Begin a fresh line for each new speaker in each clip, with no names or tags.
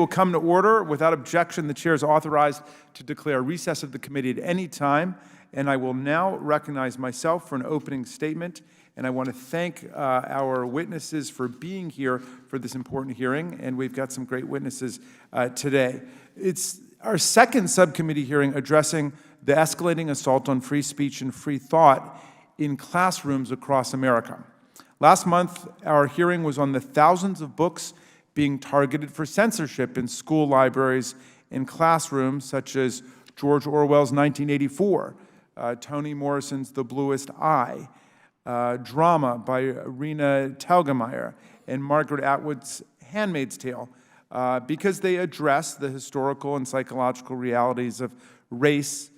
Will come to order. Without objection, the chair is authorized to declare recess of the committee at any time, and I will now recognize myself for an opening statement, and I want to thank our witnesses for being here for this important hearing, and we've got some great witnesses today. It's our second subcommittee hearing addressing the escalating assault on free speech and free thought in classrooms across America. Last month, our hearing was on the thousands of books being targeted for censorship in school libraries and classrooms, such as George Orwell's 1984, Toni Morrison's The Bluest Eye, drama by Rena Telgemeier, and Margaret Atwood's Handmaid's Tale, because they address the historical and psychological realities of race,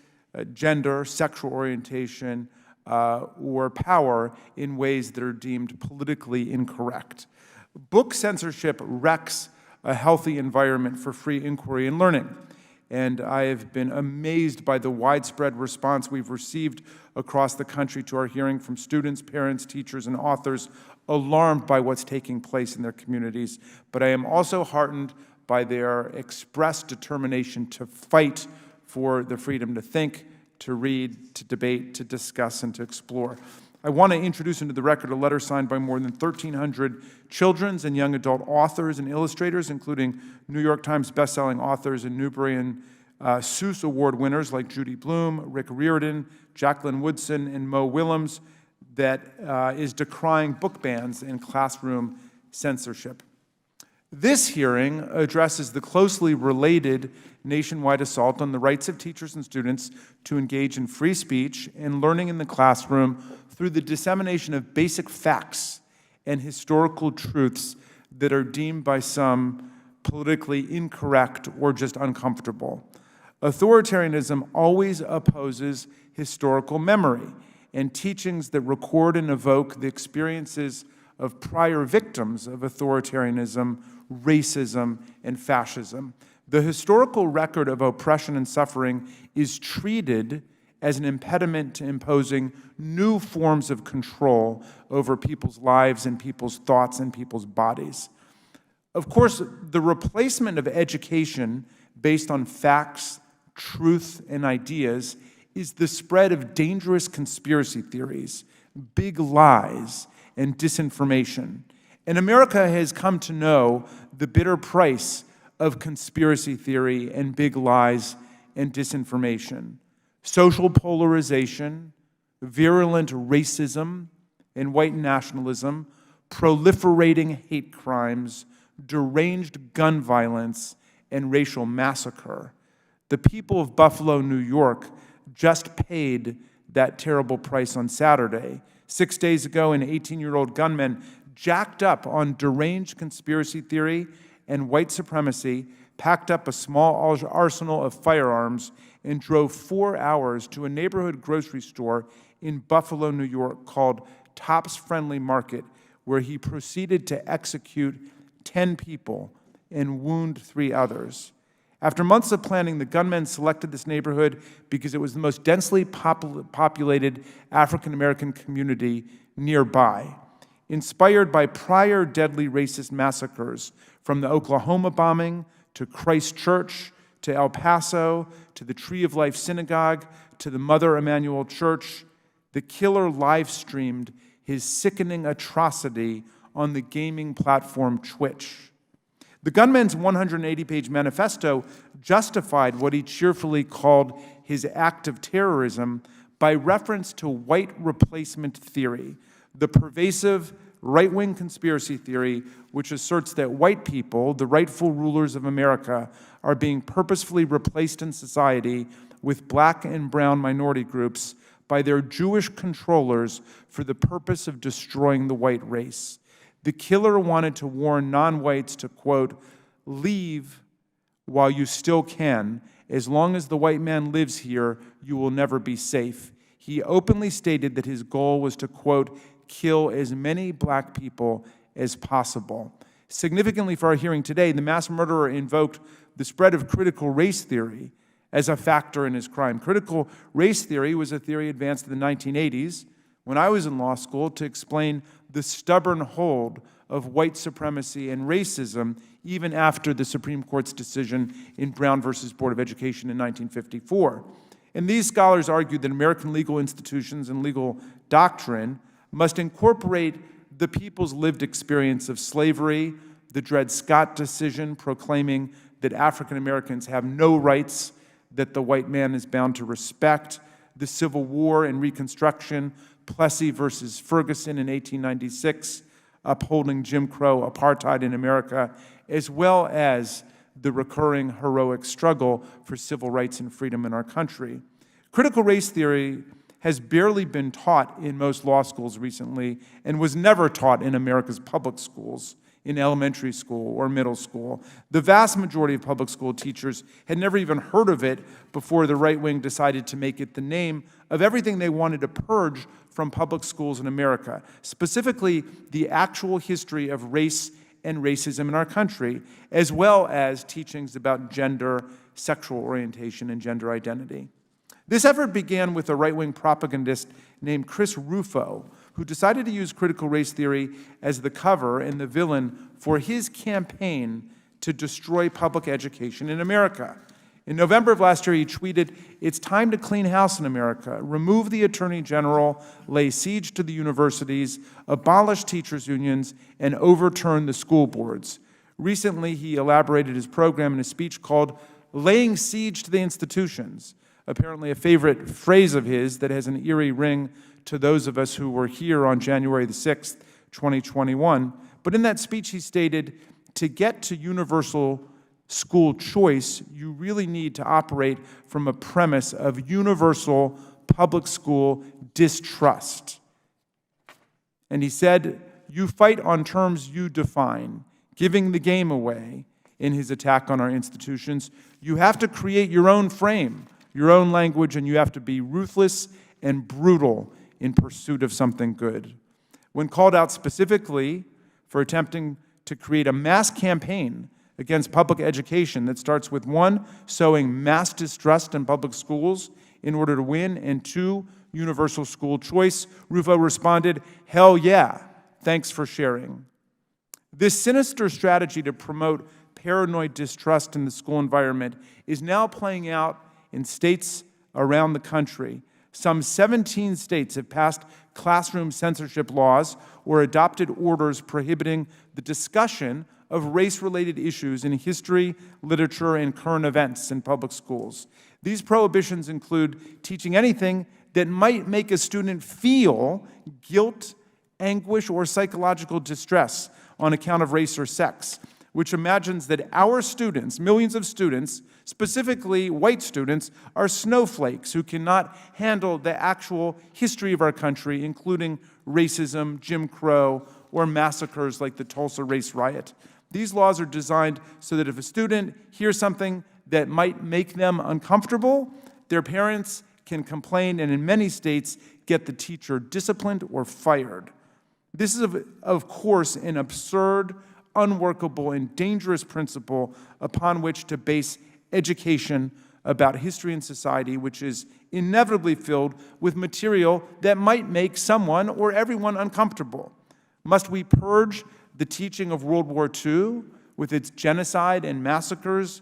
gender, sexual orientation, or power in ways that are deemed politically incorrect. Book censorship wrecks a healthy environment for free inquiry and learning, and I have been amazed by the widespread response we've received across the country to our hearing from students, parents, teachers, and authors alarmed by what's taking place in their communities. But I am also heartened by their expressed determination to fight for the freedom to think, to read, to debate, to discuss, and to explore. I want to introduce into the record a letter signed by more than 1,300 children's and young adult authors and illustrators, including New York Times bestselling authors and Newbery and Seuss Award winners like Judy Blume, Rick Riordan, Jacqueline Woodson, and Mo Willems, that is decrying book bans and classroom censorship. This hearing addresses the closely related nationwide assault on the rights of teachers and students to engage in free speech and learning in the classroom through the dissemination of basic facts and historical truths that are deemed by some politically incorrect or just uncomfortable. Authoritarianism always opposes historical memory and teachings that record and evoke the experiences of prior victims of authoritarianism, racism, and fascism. The historical record of oppression and suffering is treated as an impediment to imposing new forms of control over people's lives and people's thoughts and people's bodies. Of course, the replacement of education based on facts, truth, and ideas is the spread of dangerous conspiracy theories, big lies, and disinformation. And America has come to know the bitter price of conspiracy theory and big lies and disinformation. Social polarization, virulent racism and white nationalism, proliferating hate crimes, deranged gun violence, and racial massacre. The people of Buffalo, New York, just paid that terrible price on Saturday. 6 days ago, an 18-year-old gunman jacked up on deranged conspiracy theory and white supremacy, packed up a small arsenal of firearms, and drove 4 hours to a neighborhood grocery store in Buffalo, New York called Tops Friendly Market, where he proceeded to execute 10 people and wound 3 others. After months of planning, the gunmen selected this neighborhood because it was the most densely populated African-American community nearby. Inspired by prior deadly racist massacres, from the Oklahoma bombing to Christchurch to El Paso to the Tree of Life Synagogue to the Mother Emanuel Church, the killer live-streamed his sickening atrocity on the gaming platform Twitch. The gunman's 180-page manifesto justified what he cheerfully called his act of terrorism by reference to white replacement theory, the pervasive right-wing conspiracy theory which asserts that white people, the rightful rulers of America, are being purposefully replaced in society with black and brown minority groups by their Jewish controllers for the purpose of destroying the white race. The killer wanted to warn non-whites to, quote, leave while you still can. As long as the white man lives here, you will never be safe. He openly stated that his goal was to, quote, kill as many black people as possible. Significantly for our hearing today, the mass murderer invoked the spread of critical race theory as a factor in his crime. Critical race theory was a theory advanced in the 1980s when I was in law school to explain the stubborn hold of white supremacy and racism even after the Supreme Court's decision in Brown versus Board of Education in 1954. And these scholars argued that American legal institutions and legal doctrine must incorporate the people's lived experience of slavery, the Dred Scott decision proclaiming that African Americans have no rights that the white man is bound to respect, the Civil War and Reconstruction, Plessy versus Ferguson in 1896, upholding Jim Crow apartheid in America, as well as the recurring heroic struggle for civil rights and freedom in our country. Critical race theory has barely been taught in most law schools recently and was never taught in America's public schools, in elementary school or middle school. The vast majority of public school teachers had never even heard of it before the right wing decided to make it the name of everything they wanted to purge from public schools in America, specifically the actual history of race and racism in our country, as well as teachings about gender, sexual orientation, and gender identity. This effort began with a right-wing propagandist named Chris Rufo, who decided to use critical race theory as the cover and the villain for his campaign to destroy public education in America. In November of last year, he tweeted, "It's time to clean house in America, remove the Attorney General, lay siege to the universities, abolish teachers' unions, and overturn the school boards." Recently, he elaborated his program in a speech called "Laying Siege to the Institutions," apparently a favorite phrase of his that has an eerie ring to those of us who were here on January the 6th, 2021. But in that speech, he stated, to get to universal school choice, you really need to operate from a premise of universal public school distrust. And he said, you fight on terms you define, giving the game away in his attack on our institutions. You have to create your own frame, your own language, and you have to be ruthless and brutal in pursuit of something good. When called out specifically for attempting to create a mass campaign against public education that starts with 1, sowing mass distrust in public schools in order to win, and 2, universal school choice, Rufo responded, hell yeah, thanks for sharing. This sinister strategy to promote paranoid distrust in the school environment is now playing out in states around the country. Some 17 states have passed classroom censorship laws or adopted orders prohibiting the discussion of race-related issues in history, literature, and current events in public schools. These prohibitions include teaching anything that might make a student feel guilt, anguish, or psychological distress on account of race or sex, which imagines that our students, millions of students, specifically white students, are snowflakes who cannot handle the actual history of our country, including racism, Jim Crow, or massacres like the Tulsa Race Riot. These laws are designed so that if a student hears something that might make them uncomfortable, their parents can complain and in many states get the teacher disciplined or fired. This is, of course, an absurd, unworkable, and dangerous principle upon which to base education about history and society, which is inevitably filled with material that might make someone or everyone uncomfortable. Must we purge the teaching of World War II with its genocide and massacres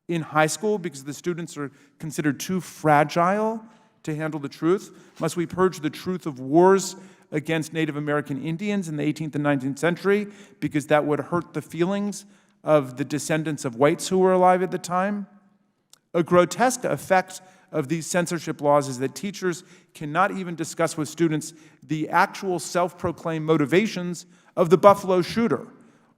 in high school because the students are considered too fragile to handle the truth? Must we purge the truth of wars against Native American Indians in the 18th and 19th century because that would hurt the feelings of the descendants of whites who were alive at the time? A grotesque effect of these censorship laws is that teachers cannot even discuss with students the actual self-proclaimed motivations of the Buffalo shooter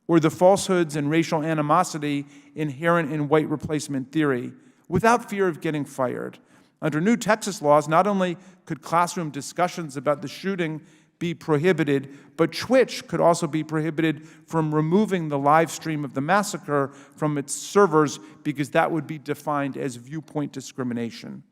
or the falsehoods and racial animosity inherent in white replacement theory without fear of getting fired. Under new Texas laws, not only could classroom discussions about the shooting be prohibited, but Twitch could also be prohibited from removing the live stream of the massacre from its servers because that would be defined as viewpoint discrimination.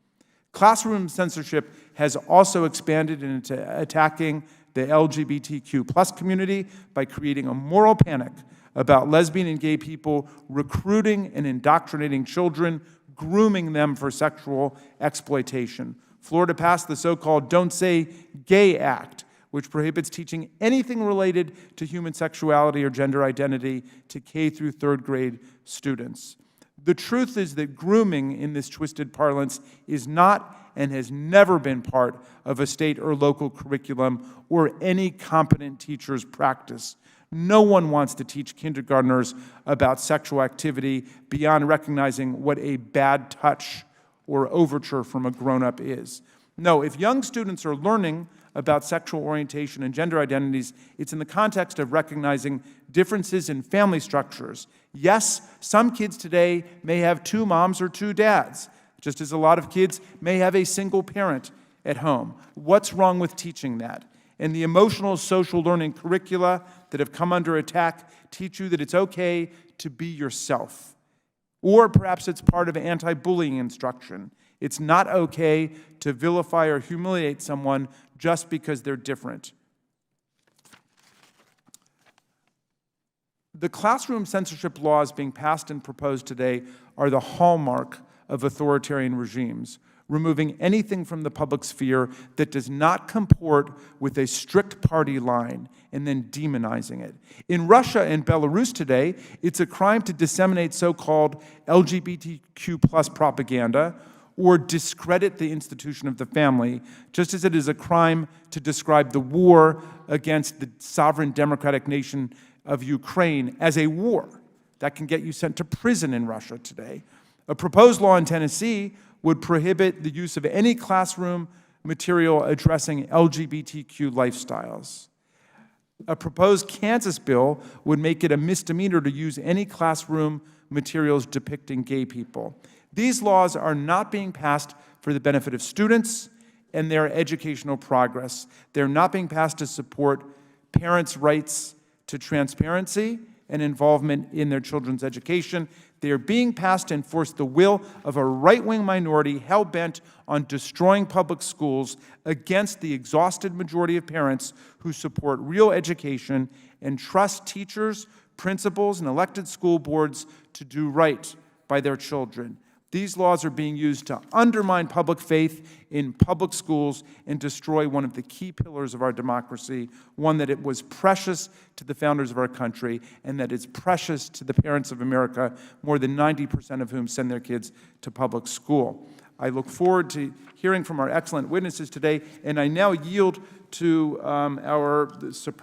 Classroom censorship has also expanded into attacking the LGBTQ+ community by creating a moral panic about lesbian and gay people, recruiting and indoctrinating children, grooming them for sexual exploitation. Florida passed the so-called Don't Say Gay Act, which prohibits teaching anything related to human sexuality or gender identity to K through third grade students. The truth is that grooming in this twisted parlance is not and has never been part of a state or local curriculum or any competent teacher's practice. No one wants to teach kindergartners about sexual activity beyond recognizing what a bad touch or overture from a grown-up is. No, if young students are learning about sexual orientation and gender identities, it's in the context of recognizing differences in family structures. Yes, some kids today may have 2 moms or 2 dads, just as a lot of kids may have a single parent at home. What's wrong with teaching that? And the emotional social learning curricula that have come under attack teach you that it's okay to be yourself. Or perhaps it's part of anti-bullying instruction. It's not okay to vilify or humiliate someone just because they're different. The classroom censorship laws being passed and proposed today are the hallmark of authoritarian regimes, removing anything from the public sphere that does not comport with a strict party line and then demonizing it. In Russia and Belarus today, it's a crime to disseminate so-called LGBTQ+ propaganda or discredit the institution of the family, just as it is a crime to describe the war against the sovereign democratic nation of Ukraine as a war. That can get you sent to prison in Russia today. A proposed law in Tennessee would prohibit the use of any classroom material addressing LGBTQ lifestyles. A proposed Kansas bill would make it a misdemeanor to use any classroom materials depicting gay people. These laws are not being passed for the benefit of students and their educational progress. They're not being passed to support parents' rights to transparency and involvement in their children's education. They are being passed to enforce the will of a right-wing minority hell-bent on destroying public schools against the exhausted majority of parents who support real education and trust teachers, principals, and elected school boards to do right by their children. These laws are being used to undermine public faith in public schools and destroy one of the key pillars of our democracy, one that it was precious to the founders of our country and that is precious to the parents of America, more than 90% of whom send their kids to public school. I look forward to hearing from our excellent witnesses today, and I now yield to our superb